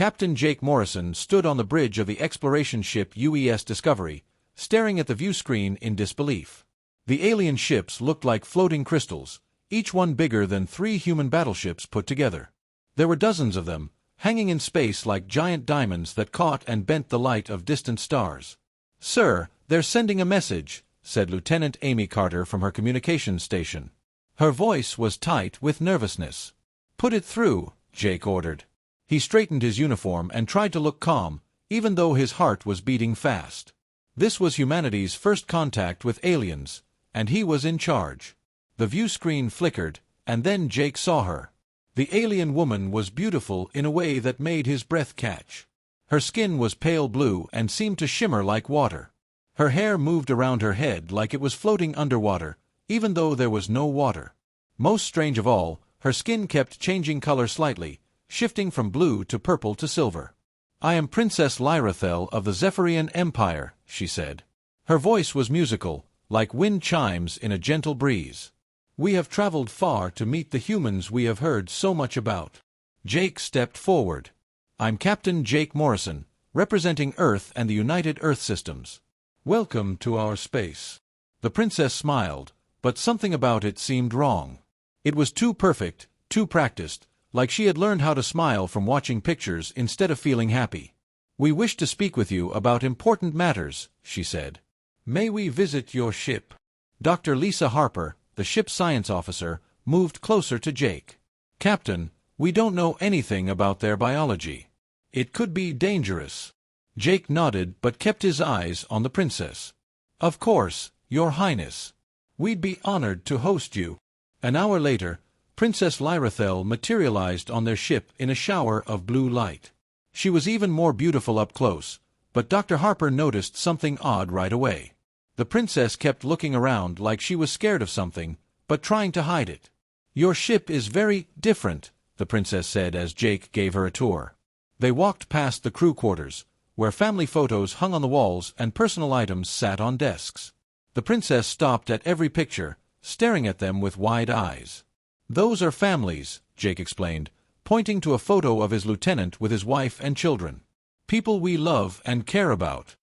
Captain Jake Morrison stood on the bridge of the exploration ship UES Discovery, staring at the view screen in disbelief. The alien ships looked like floating crystals, each one bigger than 3 human battleships put together. There were dozens of them, hanging in space like giant diamonds that caught and bent the light of distant stars. "Sir, they're sending a message," said Lieutenant Amy Carter from her communications station. Her voice was tight with nervousness. "Put it through," Jake ordered. He straightened his uniform and tried to look calm, even though his heart was beating fast. This was humanity's first contact with aliens, and he was in charge. The view screen flickered, and then Jake saw her. The alien woman was beautiful in a way that made his breath catch. Her skin was pale blue and seemed to shimmer like water. Her hair moved around her head like it was floating underwater, even though there was no water. Most strange of all, her skin kept changing color slightly, shifting from blue to purple to silver. "I am Princess Lyrathel of the Zephyrian Empire," she said. Her voice was musical, like wind chimes in a gentle breeze. "We have traveled far to meet the humans we have heard so much about." Jake stepped forward. "I'm Captain Jake Morrison, representing Earth and the United Earth Systems. Welcome to our space." The princess smiled, but something about it seemed wrong. It was too perfect, too practiced, like she had learned how to smile from watching pictures instead of feeling happy. "We wish to speak with you about important matters," she said. "May we visit your ship?" Dr. Lisa Harper, the ship's science officer, moved closer to Jake. "Captain, we don't know anything about their biology. It could be dangerous." Jake nodded but kept his eyes on the princess. "Of course, Your Highness. We'd be honored to host you." An hour later, Princess Lyrathel materialized on their ship in a shower of blue light. She was even more beautiful up close, but Dr. Harper noticed something odd right away. The princess kept looking around like she was scared of something, but trying to hide it. "Your ship is very different," the princess said as Jake gave her a tour. They walked past the crew quarters, where family photos hung on the walls and personal items sat on desks. The princess stopped at every picture, staring at them with wide eyes. "Those are families," Jake explained, pointing to a photo of his lieutenant with his wife and children. "People we love and care about."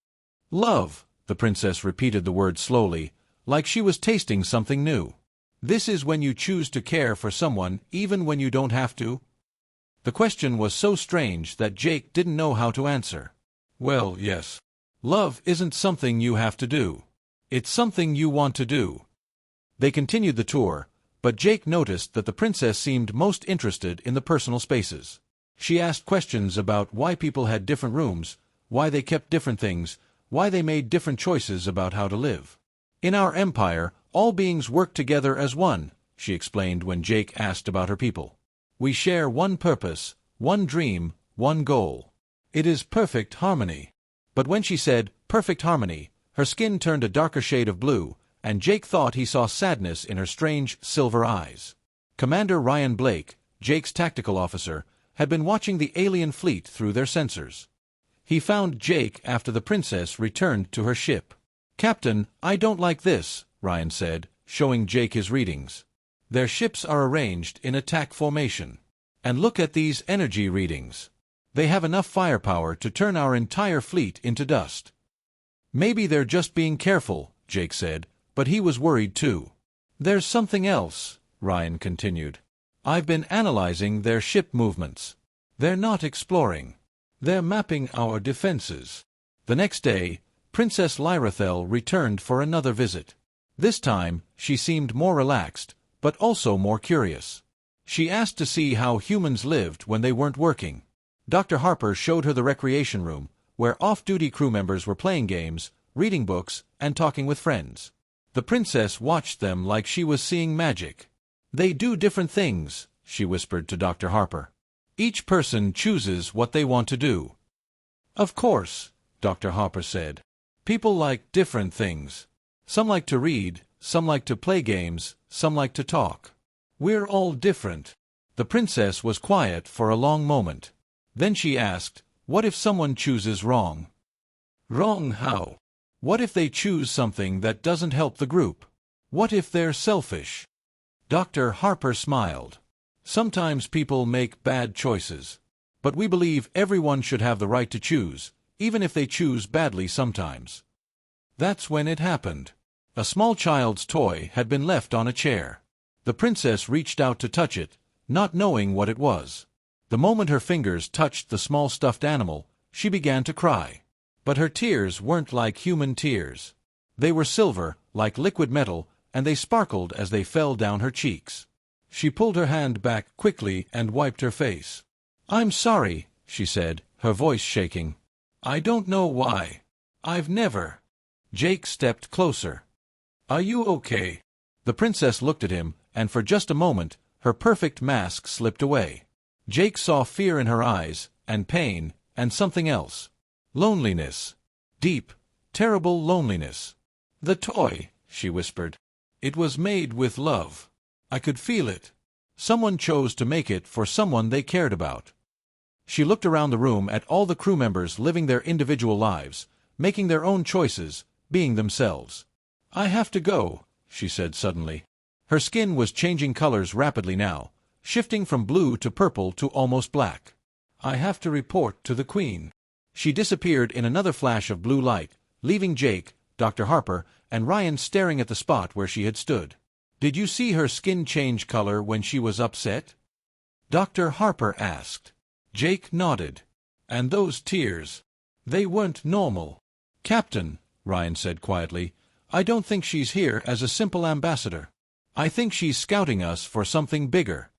"Love," the princess repeated the word slowly, like she was tasting something new. "This is when you choose to care for someone even when you don't have to?" The question was so strange that Jake didn't know how to answer. "Well, yes. Love isn't something you have to do. It's something you want to do." They continued the tour, but Jake noticed that the princess seemed most interested in the personal spaces. She asked questions about why people had different rooms, why they kept different things, why they made different choices about how to live. "In our empire, all beings work together as one," she explained when Jake asked about her people. "We share one purpose, one dream, one goal. It is perfect harmony." But when she said, "perfect harmony," her skin turned a darker shade of blue, and Jake thought he saw sadness in her strange, silver eyes. Commander Ryan Blake, Jake's tactical officer, had been watching the alien fleet through their sensors. He found Jake after the princess returned to her ship. "Captain, I don't like this," Ryan said, showing Jake his readings. "Their ships are arranged in attack formation. And look at these energy readings. They have enough firepower to turn our entire fleet into dust." "Maybe they're just being careful," Jake said, but he was worried too. "There's something else," Ryan continued. "I've been analyzing their ship movements. They're not exploring. They're mapping our defenses." The next day, Princess Lyrathel returned for another visit. This time, she seemed more relaxed, but also more curious. She asked to see how humans lived when they weren't working. Dr. Harper showed her the recreation room, where off-duty crew members were playing games, reading books, and talking with friends. The princess watched them like she was seeing magic. "They do different things," she whispered to Dr. Harper. "Each person chooses what they want to do." "Of course," Dr. Harper said. "People like different things. Some like to read, some like to play games, some like to talk. We're all different." The princess was quiet for a long moment. Then she asked, "What if someone chooses wrong?" "Wrong how?" "What if they choose something that doesn't help the group? What if they're selfish?" Dr. Harper smiled. "Sometimes people make bad choices. But we believe everyone should have the right to choose, even if they choose badly sometimes. That's when it happened. A small child's toy had been left on a chair. The princess reached out to touch it, not knowing what it was. The moment her fingers touched the small stuffed animal, she began to cry. But her tears weren't like human tears. They were silver, like liquid metal, and they sparkled as they fell down her cheeks. She pulled her hand back quickly and wiped her face. "I'm sorry," she said, her voice shaking. "I don't know why. I've never." Jake stepped closer. "Are you okay?" The princess looked at him, and for just a moment, her perfect mask slipped away. Jake saw fear in her eyes, and pain, and something else. Loneliness. Deep, terrible loneliness. "The toy," she whispered. "It was made with love. I could feel it. Someone chose to make it for someone they cared about." She looked around the room at all the crew members living their individual lives, making their own choices, being themselves. "I have to go," she said suddenly. Her skin was changing colors rapidly now, shifting from blue to purple to almost black. "I have to report to the Queen." She disappeared in another flash of blue light, leaving Jake, Dr. Harper, and Ryan staring at the spot where she had stood. "Did you see her skin change color when she was upset?" Dr. Harper asked. Jake nodded. "And those tears? They weren't normal." "Captain," Ryan said quietly, "I don't think she's here as a simple ambassador. I think she's scouting us for something bigger."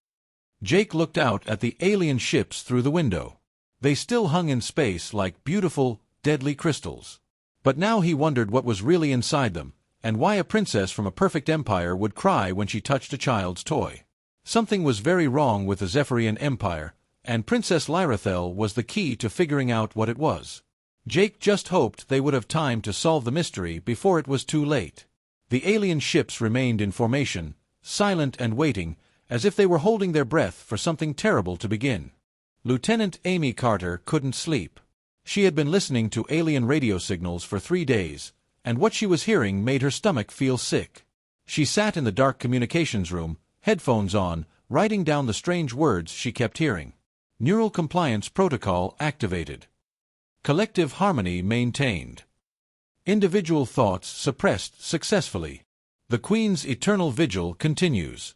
Jake looked out at the alien ships through the window. They still hung in space like beautiful, deadly crystals. But now he wondered what was really inside them, and why a princess from a perfect empire would cry when she touched a child's toy. Something was very wrong with the Zephyrian Empire, and Princess Lyrathel was the key to figuring out what it was. Jake just hoped they would have time to solve the mystery before it was too late. The alien ships remained in formation, silent and waiting, as if they were holding their breath for something terrible to begin. Lieutenant Amy Carter couldn't sleep. She had been listening to alien radio signals for 3 days, and what she was hearing made her stomach feel sick. She sat in the dark communications room, headphones on, writing down the strange words she kept hearing. Neural compliance protocol activated. Collective harmony maintained. Individual thoughts suppressed successfully. The Queen's eternal vigil continues.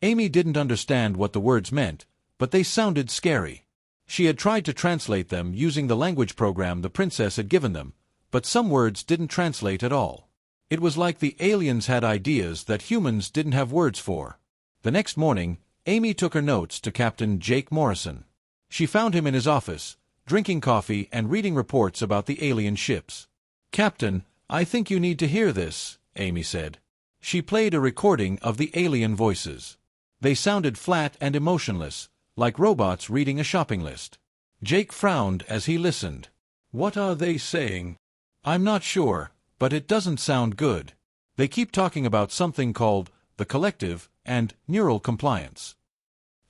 Amy didn't understand what the words meant, but they sounded scary. She had tried to translate them using the language program the princess had given them, but some words didn't translate at all. It was like the aliens had ideas that humans didn't have words for. The next morning, Amy took her notes to Captain Jake Morrison. She found him in his office, drinking coffee and reading reports about the alien ships. "Captain, I think you need to hear this," Amy said. She played a recording of the alien voices. They sounded flat and emotionless, like robots reading a shopping list. Jake frowned as he listened. "What are they saying?" "I'm not sure, but it doesn't sound good. They keep talking about something called the collective and neural compliance.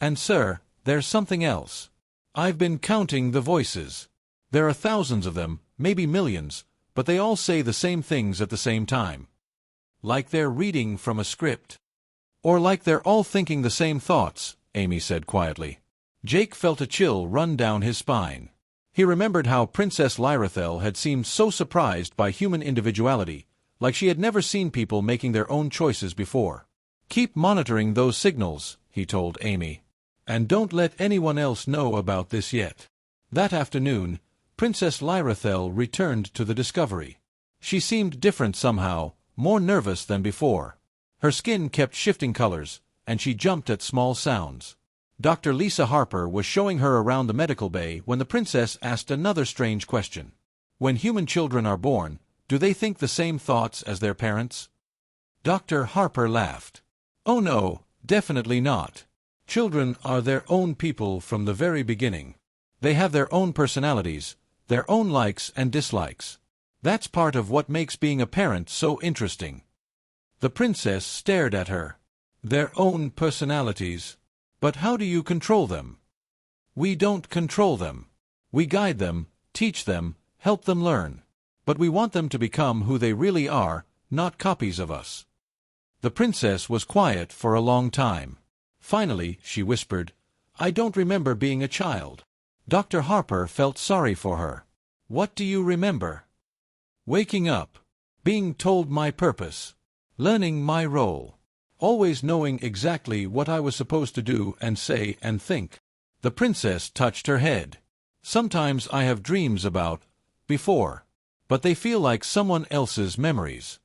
And sir, there's something else. I've been counting the voices. There are thousands of them, maybe millions, but they all say the same things at the same time. Like they're reading from a script. Or like they're all thinking the same thoughts," Amy said quietly. Jake felt a chill run down his spine. He remembered how Princess Lyrathel had seemed so surprised by human individuality, like she had never seen people making their own choices before. "Keep monitoring those signals," he told Amy. "And don't let anyone else know about this yet." That afternoon, Princess Lyrathel returned to the Discovery. She seemed different somehow, more nervous than before. Her skin kept shifting colors, and she jumped at small sounds. Dr. Lisa Harper was showing her around the medical bay when the princess asked another strange question. "When human children are born, do they think the same thoughts as their parents?" Dr. Harper laughed. "Oh no, definitely not. Children are their own people from the very beginning. They have their own personalities, their own likes and dislikes. That's part of what makes being a parent so interesting." The princess stared at her. "Their own personalities. But how do you control them?" "We don't control them. We guide them, teach them, help them learn. But we want them to become who they really are, not copies of us." The princess was quiet for a long time. Finally, she whispered, "I don't remember being a child." Dr. Harper felt sorry for her. What do you remember? Waking up. Being told my purpose. Learning my role. Always knowing exactly what I was supposed to do and say and think. The princess touched her head. Sometimes I have dreams about before, but they feel like someone else's memories.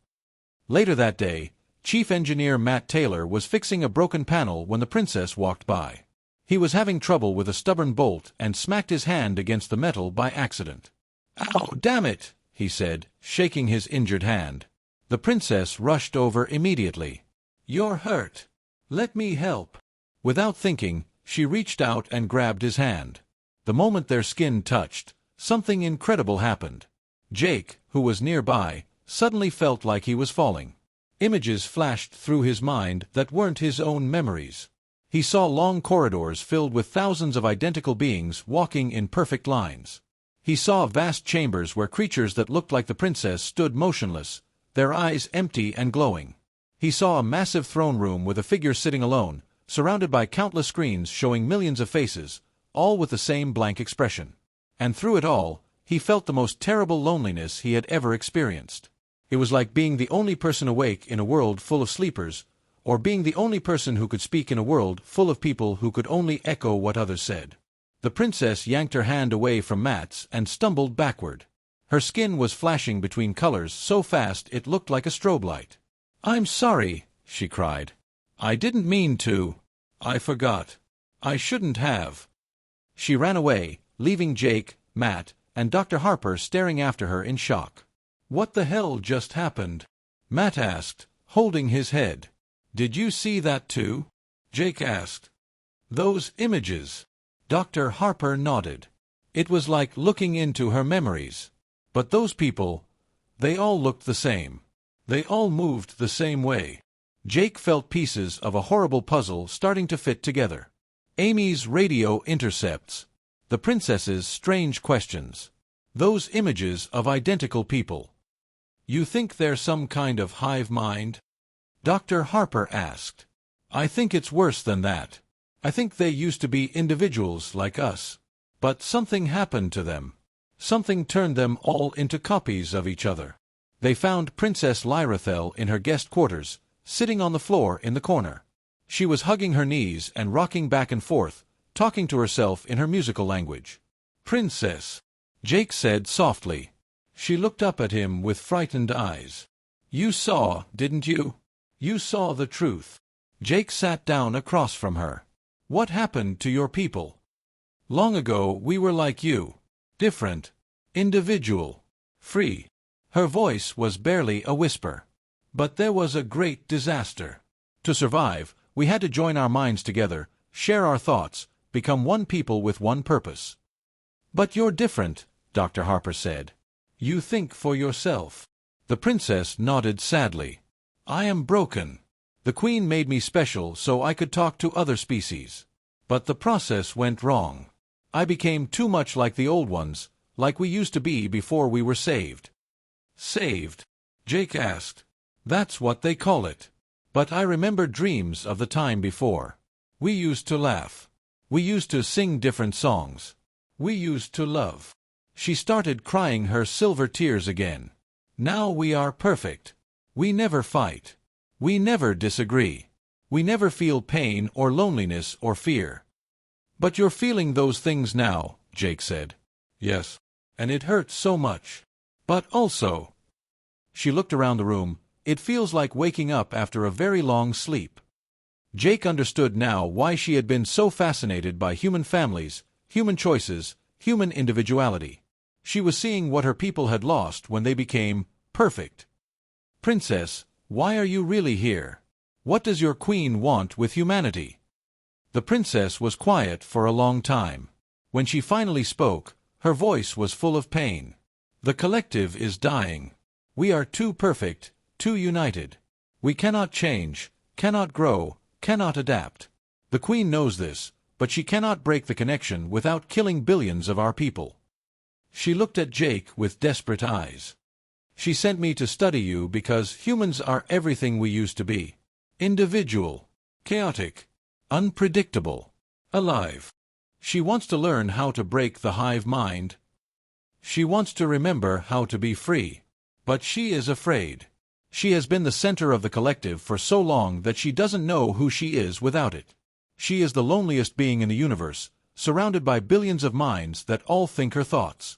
Later that day, Chief Engineer Matt Taylor was fixing a broken panel when the princess walked by. He was having trouble with a stubborn bolt and smacked his hand against the metal by accident. "Ow, damn it!" he said, shaking his injured hand. The princess rushed over immediately. "You're hurt. Let me help." Without thinking, she reached out and grabbed his hand. The moment their skin touched, something incredible happened. Jake, who was nearby, suddenly felt like he was falling. Images flashed through his mind that weren't his own memories. He saw long corridors filled with thousands of identical beings walking in perfect lines. He saw vast chambers where creatures that looked like the princess stood motionless, their eyes empty and glowing. He saw a massive throne room with a figure sitting alone, surrounded by countless screens showing millions of faces, all with the same blank expression. And through it all, he felt the most terrible loneliness he had ever experienced. It was like being the only person awake in a world full of sleepers, or being the only person who could speak in a world full of people who could only echo what others said. The princess yanked her hand away from Matt's and stumbled backward. Her skin was flashing between colors so fast it looked like a strobe light. "I'm sorry," she cried. "I didn't mean to. I forgot. I shouldn't have." She ran away, leaving Jake, Matt, and Dr. Harper staring after her in shock. "What the hell just happened?" Matt asked, holding his head. "Did you see that too?" Jake asked. "Those images?" Dr. Harper nodded. It was like looking into her memories. But those people, they all looked the same. They all moved the same way. Jake felt pieces of a horrible puzzle starting to fit together. Amy's radio intercepts. The princess's strange questions. Those images of identical people. "You think they're some kind of hive mind?" Dr. Harper asked. "I think it's worse than that. I think they used to be individuals like us. But something happened to them. Something turned them all into copies of each other." They found Princess Lyrathel in her guest quarters, sitting on the floor in the corner. She was hugging her knees and rocking back and forth, talking to herself in her musical language. "Princess," Jake said softly. She looked up at him with frightened eyes. "You saw, didn't you? You saw the truth." Jake sat down across from her. "What happened to your people? Long ago we were like you. Different. Individual. Free." Her voice was barely a whisper. "But there was a great disaster. To survive, we had to join our minds together, share our thoughts, become one people with one purpose." "But you're different," Dr. Harper said. "You think for yourself." The princess nodded sadly. "I am broken. The queen made me special so I could talk to other species. But the process went wrong. I became too much like the old ones, like we used to be before we were saved." "Saved?" Jake asked. "That's what they call it. But I remember dreams of the time before. We used to laugh. We used to sing different songs. We used to love." She started crying her silver tears again. "Now we are perfect. We never fight. We never disagree. We never feel pain or loneliness or fear." "But you're feeling those things now," Jake said. "Yes. And it hurts so much. But also—" She looked around the room. "It feels like waking up after a very long sleep." Jake understood now why she had been so fascinated by human families, human choices, human individuality. She was seeing what her people had lost when they became perfect. "Princess, why are you really here? What does your queen want with humanity?" The princess was quiet for a long time. When she finally spoke, her voice was full of pain. "The collective is dying. We are too perfect, too united. We cannot change, cannot grow, cannot adapt. The queen knows this, but she cannot break the connection without killing billions of our people." She looked at Jake with desperate eyes. "She sent me to study you because humans are everything we used to be. Individual, chaotic, unpredictable, alive." She wants to learn how to break the hive mind. She wants to remember how to be free. But she is afraid. She has been the center of the collective for so long that she doesn't know who she is without it. She is the loneliest being in the universe, surrounded by billions of minds that all think her thoughts.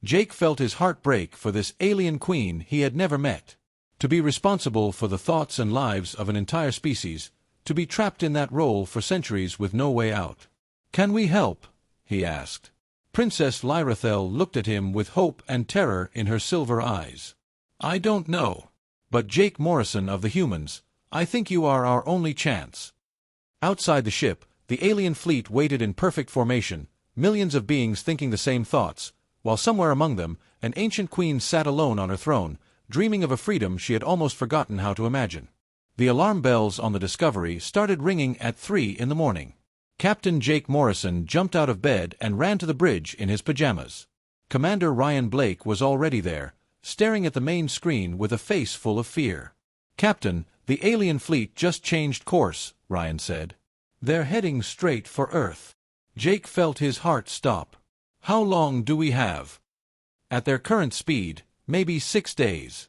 Jake felt his heart break for this alien queen he had never met. To be responsible for the thoughts and lives of an entire species, to be trapped in that role for centuries with no way out. "Can we help?" he asked. Princess Lyrithel looked at him with hope and terror in her silver eyes. "I don't know. But Jake Morrison of the humans, I think you are our only chance." Outside the ship, the alien fleet waited in perfect formation, millions of beings thinking the same thoughts, while somewhere among them, an ancient queen sat alone on her throne, dreaming of a freedom she had almost forgotten how to imagine. The alarm bells on the Discovery started ringing at 3 in the morning. Captain Jake Morrison jumped out of bed and ran to the bridge in his pajamas. Commander Ryan Blake was already there, staring at the main screen with a face full of fear. "Captain, the alien fleet just changed course," Ryan said. "They're heading straight for Earth." Jake felt his heart stop. "How long do we have?" "At their current speed, maybe 6 days."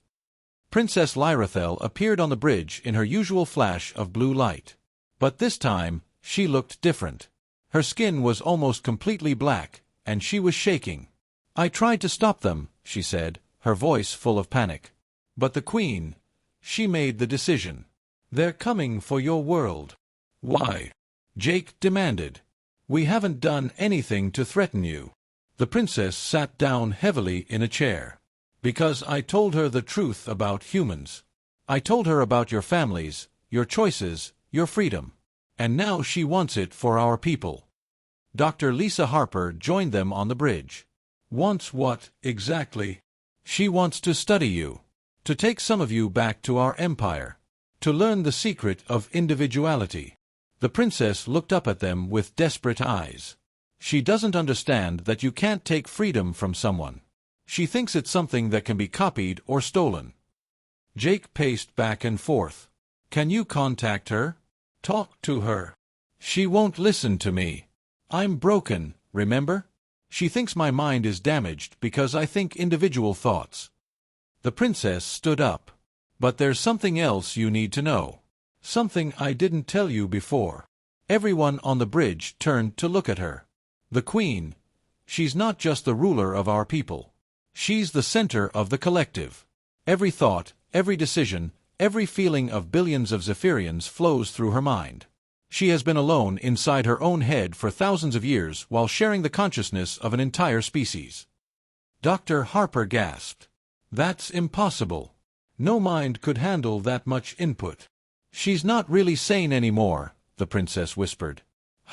Princess Lyrithel appeared on the bridge in her usual flash of blue light. But this time, she looked different. Her skin was almost completely black, and she was shaking. "I tried to stop them," she said, her voice full of panic. "But the Queen, she made the decision. They're coming for your world." "Why?" Jake demanded. "We haven't done anything to threaten you." The princess sat down heavily in a chair. "Because I told her the truth about humans. I told her about your families, your choices, your freedom. And now she wants it for our people." Dr. Lisa Harper joined them on the bridge. "Wants what, exactly?" "She wants to study you. To take some of you back to our empire. To learn the secret of individuality." The princess looked up at them with desperate eyes. "She doesn't understand that you can't take freedom from someone. She thinks it's something that can be copied or stolen." Jake paced back and forth. "Can you contact her? Talk to her." "She won't listen to me. I'm broken, remember? She thinks my mind is damaged because I think individual thoughts." The princess stood up. "But there's something else you need to know. Something I didn't tell you before." Everyone on the bridge turned to look at her. "The Queen, she's not just the ruler of our people. She's the center of the collective. Every thought, every decision, every feeling of billions of Zephyrians flows through her mind. She has been alone inside her own head for thousands of years while sharing the consciousness of an entire species." Dr. Harper gasped. "That's impossible. No mind could handle that much input." "She's not really sane anymore," the princess whispered.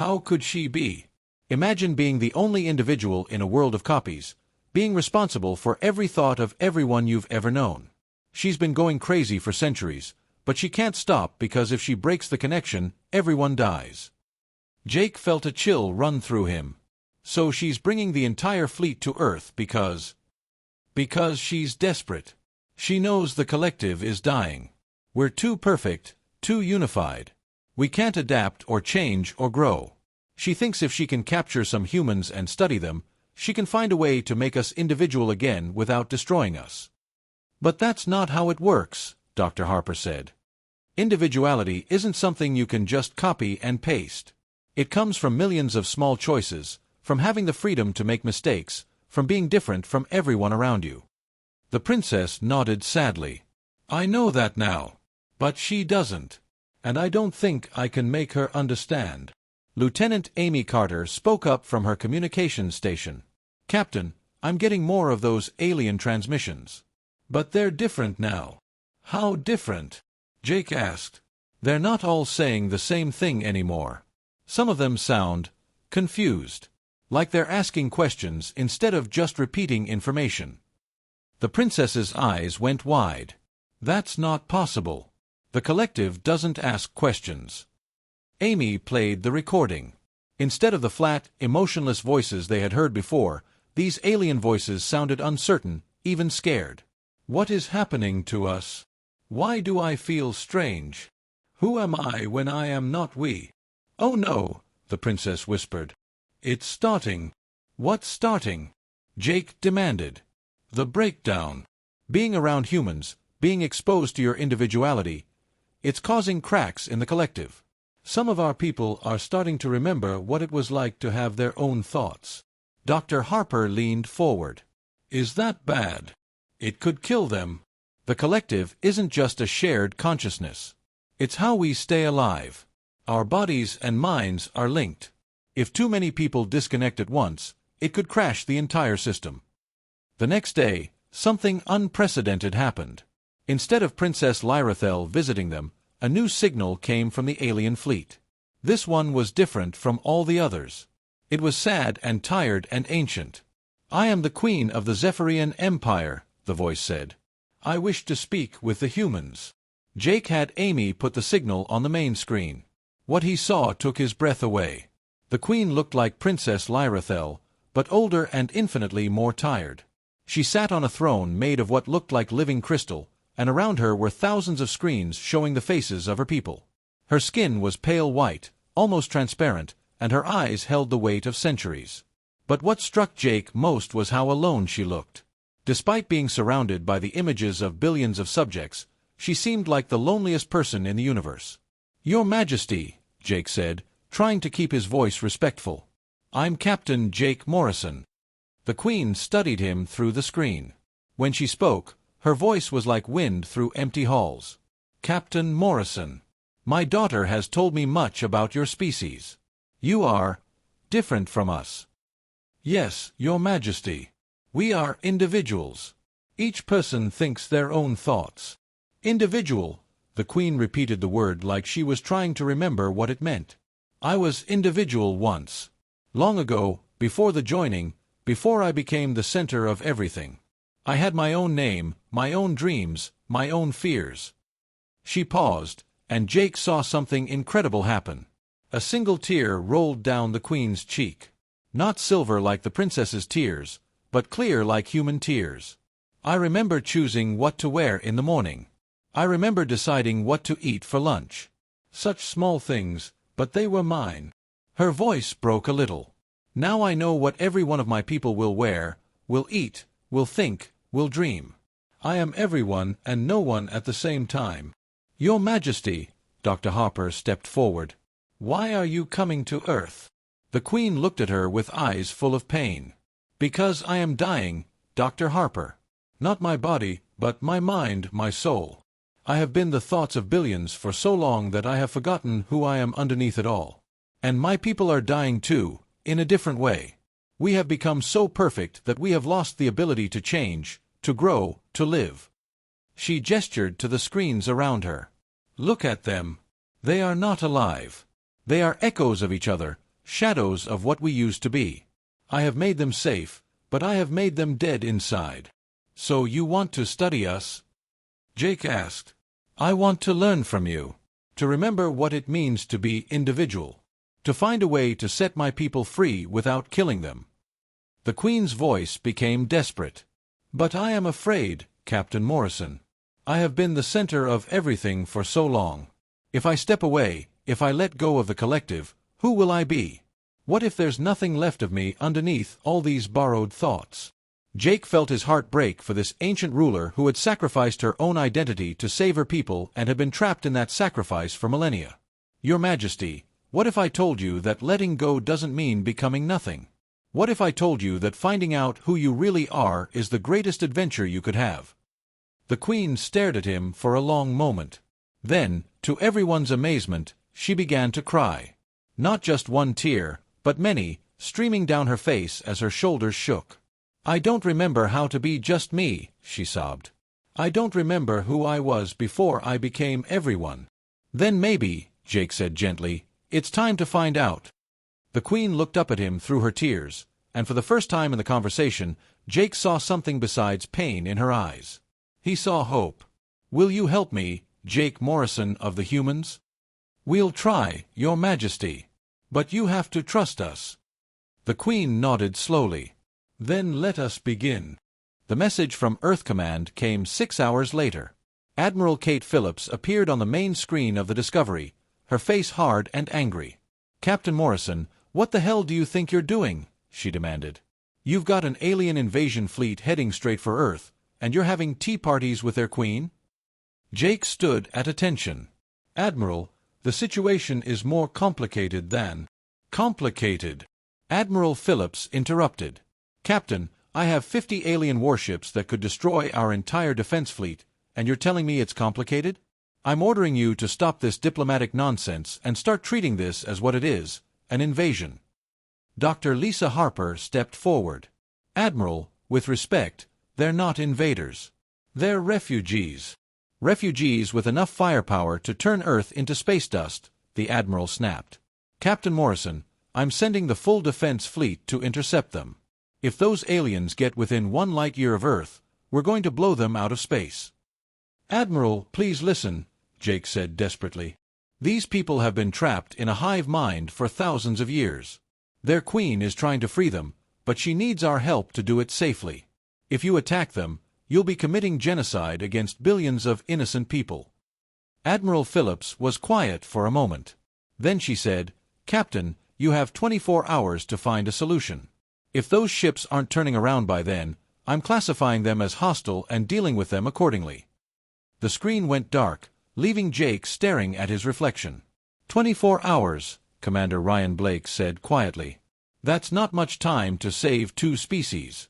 "How could she be? Imagine being the only individual in a world of copies, being responsible for every thought of everyone you've ever known. She's been going crazy for centuries, but she can't stop because if she breaks the connection, everyone dies." Jake felt a chill run through him. "So she's bringing the entire fleet to Earth because she's desperate. She knows the collective is dying. We're too perfect, too unified. We can't adapt or change or grow. She thinks if she can capture some humans and study them, she can find a way to make us individual again without destroying us." "But that's not how it works," Dr. Harper said. "Individuality isn't something you can just copy and paste. It comes from millions of small choices, from having the freedom to make mistakes, from being different from everyone around you." The princess nodded sadly. "I know that now. But she doesn't. And I don't think I can make her understand." Lieutenant Amy Carter spoke up from her communications station. "Captain, I'm getting more of those alien transmissions. But they're different now." "How different?" Jake asked. "They're not all saying the same thing anymore. Some of them sound confused, like they're asking questions instead of just repeating information." The princess's eyes went wide. "That's not possible. The collective doesn't ask questions." Amy played the recording. Instead of the flat, emotionless voices they had heard before, these alien voices sounded uncertain, even scared. "What is happening to us? Why do I feel strange? Who am I when I am not we?" "Oh no," the princess whispered. It's starting. What's starting? Jake demanded. The breakdown. Being around humans, being exposed to your individuality, it's causing cracks in the collective. Some of our people are starting to remember what it was like to have their own thoughts. Dr. Harper leaned forward. Is that bad? It could kill them. The collective isn't just a shared consciousness. It's how we stay alive. Our bodies and minds are linked. If too many people disconnect at once, it could crash the entire system. The next day, something unprecedented happened. Instead of Princess Lyrathel visiting them, a new signal came from the alien fleet. This one was different from all the others. It was sad and tired and ancient. I am the Queen of the Zephyrian Empire, the voice said. I wish to speak with the humans. Jake had Amy put the signal on the main screen. What he saw took his breath away. The Queen looked like Princess Lyrathel, but older and infinitely more tired. She sat on a throne made of what looked like living crystal, and around her were thousands of screens showing the faces of her people. Her skin was pale white, almost transparent, and her eyes held the weight of centuries. But what struck Jake most was how alone she looked. Despite being surrounded by the images of billions of subjects, she seemed like the loneliest person in the universe. Your Majesty, Jake said, trying to keep his voice respectful. I'm Captain Jake Morrison. The Queen studied him through the screen. When she spoke, her voice was like wind through empty halls. Captain Morrison, my daughter has told me much about your species. You are different from us. Yes, Your Majesty. We are individuals. Each person thinks their own thoughts. Individual, the Queen repeated the word like she was trying to remember what it meant. I was individual once. Long ago, before the joining, before I became the center of everything. I had my own name, my own dreams, my own fears. She paused, and Jake saw something incredible happen. A single tear rolled down the Queen's cheek. Not silver like the princess's tears, but clear like human tears. I remember choosing what to wear in the morning. I remember deciding what to eat for lunch. Such small things, but they were mine. Her voice broke a little. Now I know what every one of my people will wear, will eat, will think, will dream. I am everyone and no one at the same time. Your Majesty, Dr. Harper stepped forward. Why are you coming to Earth? The Queen looked at her with eyes full of pain. Because I am dying, Dr. Harper. Not my body, but my mind, my soul. I have been the thoughts of billions for so long that I have forgotten who I am underneath it all. And my people are dying too, in a different way. We have become so perfect that we have lost the ability to change, to grow, to live. She gestured to the screens around her. Look at them. They are not alive. They are echoes of each other, shadows of what we used to be. I have made them safe, but I have made them dead inside. So you want to study us? Jake asked. I want to learn from you. To remember what it means to be individual. To find a way to set my people free without killing them. The Queen's voice became desperate. But I am afraid, Captain Morrison. I have been the center of everything for so long. If I step away, if I let go of the collective, who will I be? What if there's nothing left of me underneath all these borrowed thoughts? Jake felt his heart break for this ancient ruler who had sacrificed her own identity to save her people and had been trapped in that sacrifice for millennia. Your Majesty, what if I told you that letting go doesn't mean becoming nothing? What if I told you that finding out who you really are is the greatest adventure you could have? The Queen stared at him for a long moment. Then, to everyone's amazement, she began to cry. Not just one tear, but many, streaming down her face as her shoulders shook. I don't remember how to be just me, she sobbed. I don't remember who I was before I became everyone. Then maybe, Jake said gently, it's time to find out. The Queen looked up at him through her tears, and for the first time in the conversation, Jake saw something besides pain in her eyes. He saw hope. Will you help me, Jake Morrison of the humans? We'll try, Your Majesty. But you have to trust us. The Queen nodded slowly. Then let us begin. The message from Earth Command came 6 hours later. Admiral Kate Phillips appeared on the main screen of the Discovery, her face hard and angry. Captain Morrison, "What the hell do you think you're doing?" she demanded. "You've got an alien invasion fleet heading straight for Earth, and you're having tea parties with their queen?" Jake stood at attention. "Admiral, the situation is more complicated than—" "Complicated?" Admiral Phillips interrupted. "Captain, I have 50 alien warships that could destroy our entire defense fleet, and you're telling me it's complicated? I'm ordering you to stop this diplomatic nonsense and start treating this as what it is, an invasion." Dr. Lisa Harper stepped forward. "Admiral, with respect, they're not invaders. They're refugees. Refugees with enough firepower to turn Earth into space dust," the Admiral snapped. "Captain Morrison, I'm sending the full defense fleet to intercept them. If those aliens get within 1 light-year of Earth, we're going to blow them out of space." "Admiral, please listen," Jake said desperately. "These people have been trapped in a hive mind for thousands of years. Their queen is trying to free them, but she needs our help to do it safely. If you attack them, you'll be committing genocide against billions of innocent people." Admiral Phillips was quiet for a moment. Then she said, "Captain, you have 24 hours to find a solution. If those ships aren't turning around by then, I'm classifying them as hostile and dealing with them accordingly." The screen went dark, leaving Jake staring at his reflection. 24 hours, Commander Ryan Blake said quietly. "That's not much time to save 2 species."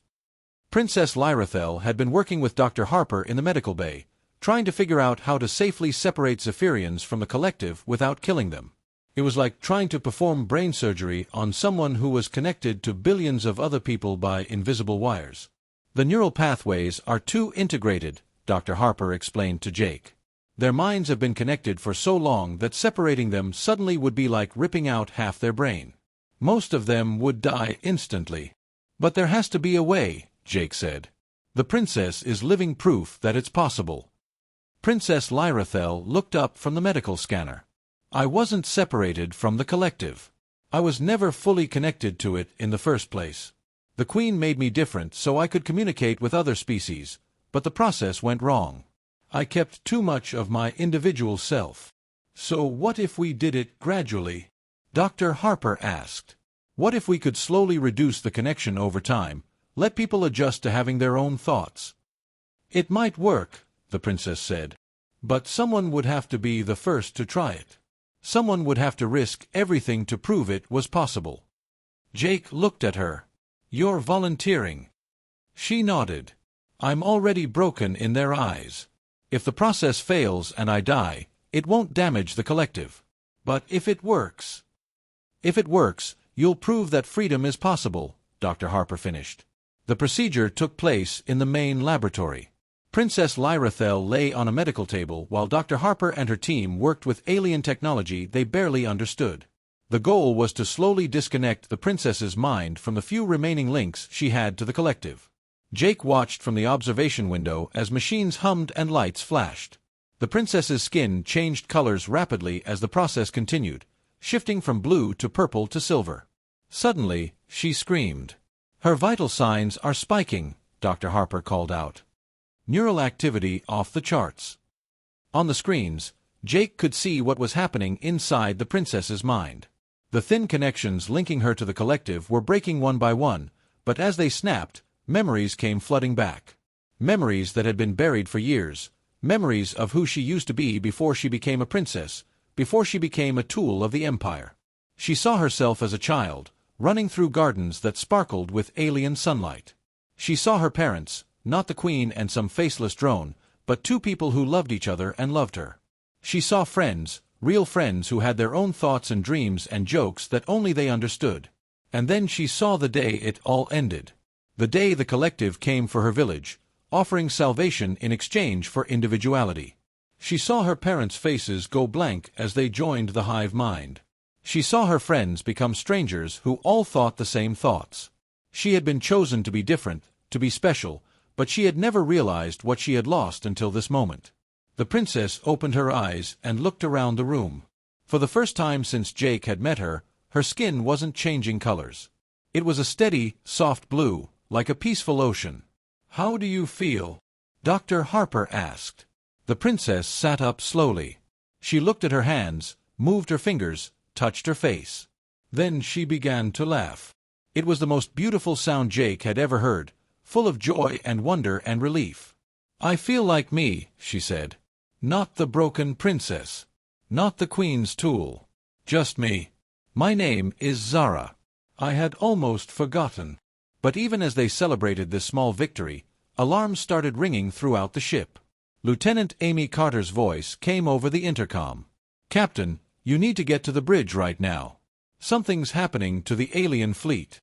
Princess Lyrathel had been working with Dr. Harper in the medical bay, trying to figure out how to safely separate Zephyrians from the collective without killing them. It was like trying to perform brain surgery on someone who was connected to billions of other people by invisible wires. "The neural pathways are too integrated," Dr. Harper explained to Jake. "Their minds have been connected for so long that separating them suddenly would be like ripping out half their brain. Most of them would die instantly." "But there has to be a way," Jake said. "The princess is living proof that it's possible." Princess Lyrathel looked up from the medical scanner. "I wasn't separated from the collective. I was never fully connected to it in the first place. The Queen made me different so I could communicate with other species, but the process went wrong. I kept too much of my individual self." "So what if we did it gradually?" Dr. Harper asked. "What if we could slowly reduce the connection over time, let people adjust to having their own thoughts?" "It might work," the princess said. "But someone would have to be the first to try it. Someone would have to risk everything to prove it was possible." Jake looked at her. "You're volunteering." She nodded. "I'm already broken in their eyes. If the process fails and I die, it won't damage the collective. But if it works—" "If it works, you'll prove that freedom is possible," Dr. Harper finished. The procedure took place in the main laboratory. Princess Lyrathel lay on a medical table while Dr. Harper and her team worked with alien technology they barely understood. The goal was to slowly disconnect the princess's mind from the few remaining links she had to the collective. Jake watched from the observation window as machines hummed and lights flashed. The princess's skin changed colors rapidly as the process continued, shifting from blue to purple to silver. Suddenly, she screamed. "Her vital signs are spiking," Dr. Harper called out. "Neural activity off the charts." On the screens, Jake could see what was happening inside the princess's mind. The thin connections linking her to the collective were breaking one by one, but as they snapped, memories came flooding back. Memories that had been buried for years, memories of who she used to be before she became a princess, before she became a tool of the Empire. She saw herself as a child, running through gardens that sparkled with alien sunlight. She saw her parents, not the Queen and some faceless drone, but 2 people who loved each other and loved her. She saw friends, real friends who had their own thoughts and dreams and jokes that only they understood. And then she saw the day it all ended. The day the collective came for her village, offering salvation in exchange for individuality. She saw her parents' faces go blank as they joined the hive mind. She saw her friends become strangers who all thought the same thoughts. She had been chosen to be different, to be special, but she had never realized what she had lost until this moment. The princess opened her eyes and looked around the room. For the first time since Jake had met her, her skin wasn't changing colors. It was a steady, soft blue, like a peaceful ocean. "How do you feel?" Dr. Harper asked. The princess sat up slowly. She looked at her hands, moved her fingers, touched her face. Then she began to laugh. It was the most beautiful sound Jake had ever heard, full of joy and wonder and relief. "I feel like me," she said. "Not the broken princess. Not the queen's tool. Just me. My name is Zara." I had almost forgotten. But even as they celebrated this small victory, alarms started ringing throughout the ship. Lieutenant Amy Carter's voice came over the intercom. "Captain, you need to get to the bridge right now. Something's happening to the alien fleet."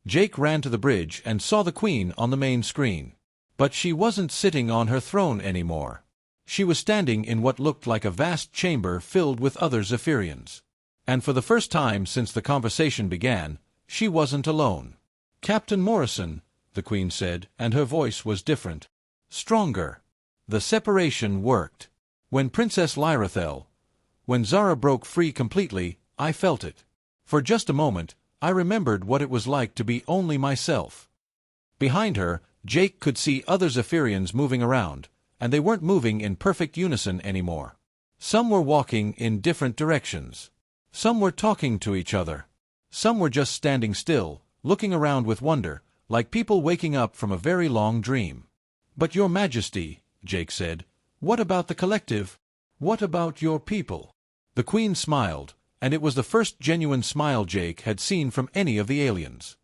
Jake ran to the bridge and saw the Queen on the main screen. But she wasn't sitting on her throne anymore. She was standing in what looked like a vast chamber filled with other Zephyrians. And for the first time since the conversation began, she wasn't alone. "Captain Morrison," the Queen said, and her voice was different. Stronger. The separation worked. When Princess Lyrathel, when Zara broke free completely, I felt it. For just a moment, I remembered what it was like to be only myself. Behind her, Jake could see other Zephyrians moving around, and they weren't moving in perfect unison anymore. Some were walking in different directions. Some were talking to each other. Some were just standing still, looking around with wonder, like people waking up from a very long dream. "But Your Majesty," Jake said, "what about the collective? What about your people?" The Queen smiled, and it was the first genuine smile Jake had seen from any of the aliens.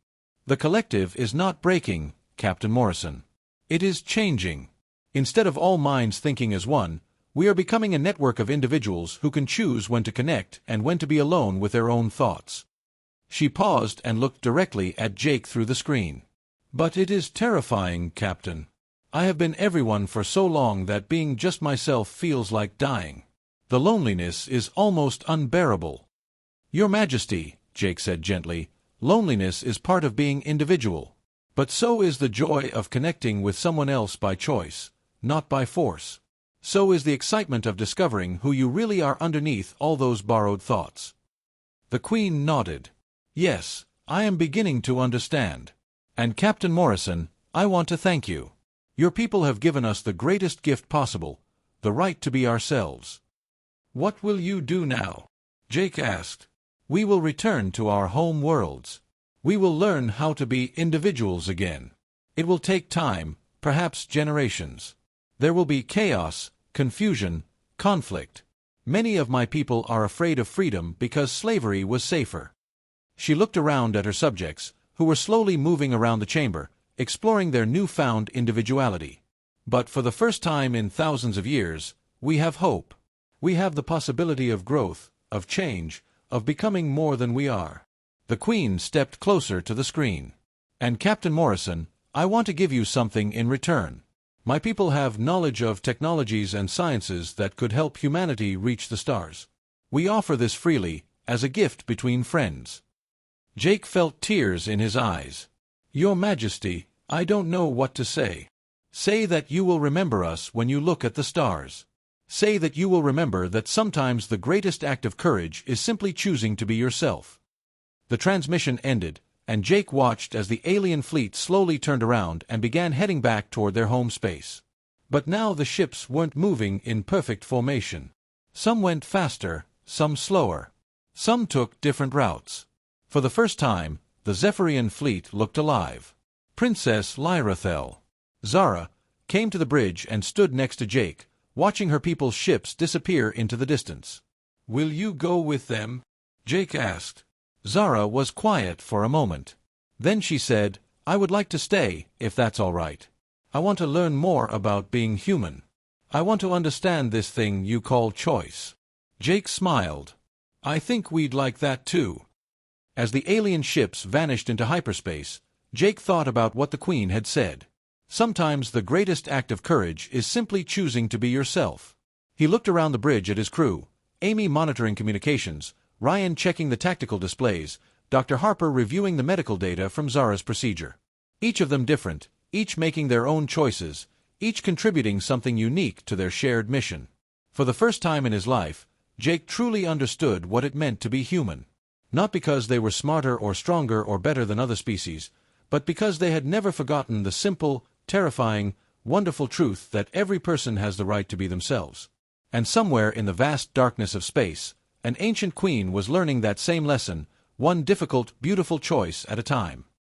"The collective is not breaking, Captain Morrison. It is changing. Instead of all minds thinking as one, we are becoming a network of individuals who can choose when to connect and when to be alone with their own thoughts." She paused and looked directly at Jake through the screen. "But it is terrifying, Captain. I have been everyone for so long that being just myself feels like dying. The loneliness is almost unbearable." "Your Majesty," Jake said gently, "loneliness is part of being individual. But so is the joy of connecting with someone else by choice, not by force. So is the excitement of discovering who you really are underneath all those borrowed thoughts." The Queen nodded. "Yes, I am beginning to understand. And Captain Morrison, I want to thank you. Your people have given us the greatest gift possible, the right to be ourselves." "What will you do now?" Jake asked. "We will return to our home worlds. We will learn how to be individuals again. It will take time, perhaps generations. There will be chaos, confusion, conflict. Many of my people are afraid of freedom because slavery was safer." She looked around at her subjects, who were slowly moving around the chamber, exploring their newfound individuality. "But for the first time in thousands of years, we have hope. We have the possibility of growth, of change, of becoming more than we are." The Queen stepped closer to the screen. "And Captain Morrison, I want to give you something in return. My people have knowledge of technologies and sciences that could help humanity reach the stars. We offer this freely, as a gift between friends." Jake felt tears in his eyes. "Your Majesty, I don't know what to say. Say that you will remember us when you look at the stars. Say that you will remember that sometimes the greatest act of courage is simply choosing to be yourself." The transmission ended, and Jake watched as the alien fleet slowly turned around and began heading back toward their home space. But now the ships weren't moving in perfect formation. Some went faster, some slower. Some took different routes. For the first time, the Zephyrian fleet looked alive. Princess Lyrathel, Zara, came to the bridge and stood next to Jake, watching her people's ships disappear into the distance. "Will you go with them?" Jake asked. Zara was quiet for a moment. Then she said, "I would like to stay, if that's all right. I want to learn more about being human. I want to understand this thing you call choice." Jake smiled. "I think we'd like that too." As the alien ships vanished into hyperspace, Jake thought about what the Queen had said. Sometimes the greatest act of courage is simply choosing to be yourself. He looked around the bridge at his crew, Amy monitoring communications, Ryan checking the tactical displays, Dr. Harper reviewing the medical data from Zara's procedure. Each of them different, each making their own choices, each contributing something unique to their shared mission. For the first time in his life, Jake truly understood what it meant to be human. Not because they were smarter or stronger or better than other species, but because they had never forgotten the simple, terrifying, wonderful truth that every person has the right to be themselves. And somewhere in the vast darkness of space, an ancient queen was learning that same lesson, one difficult, beautiful choice at a time.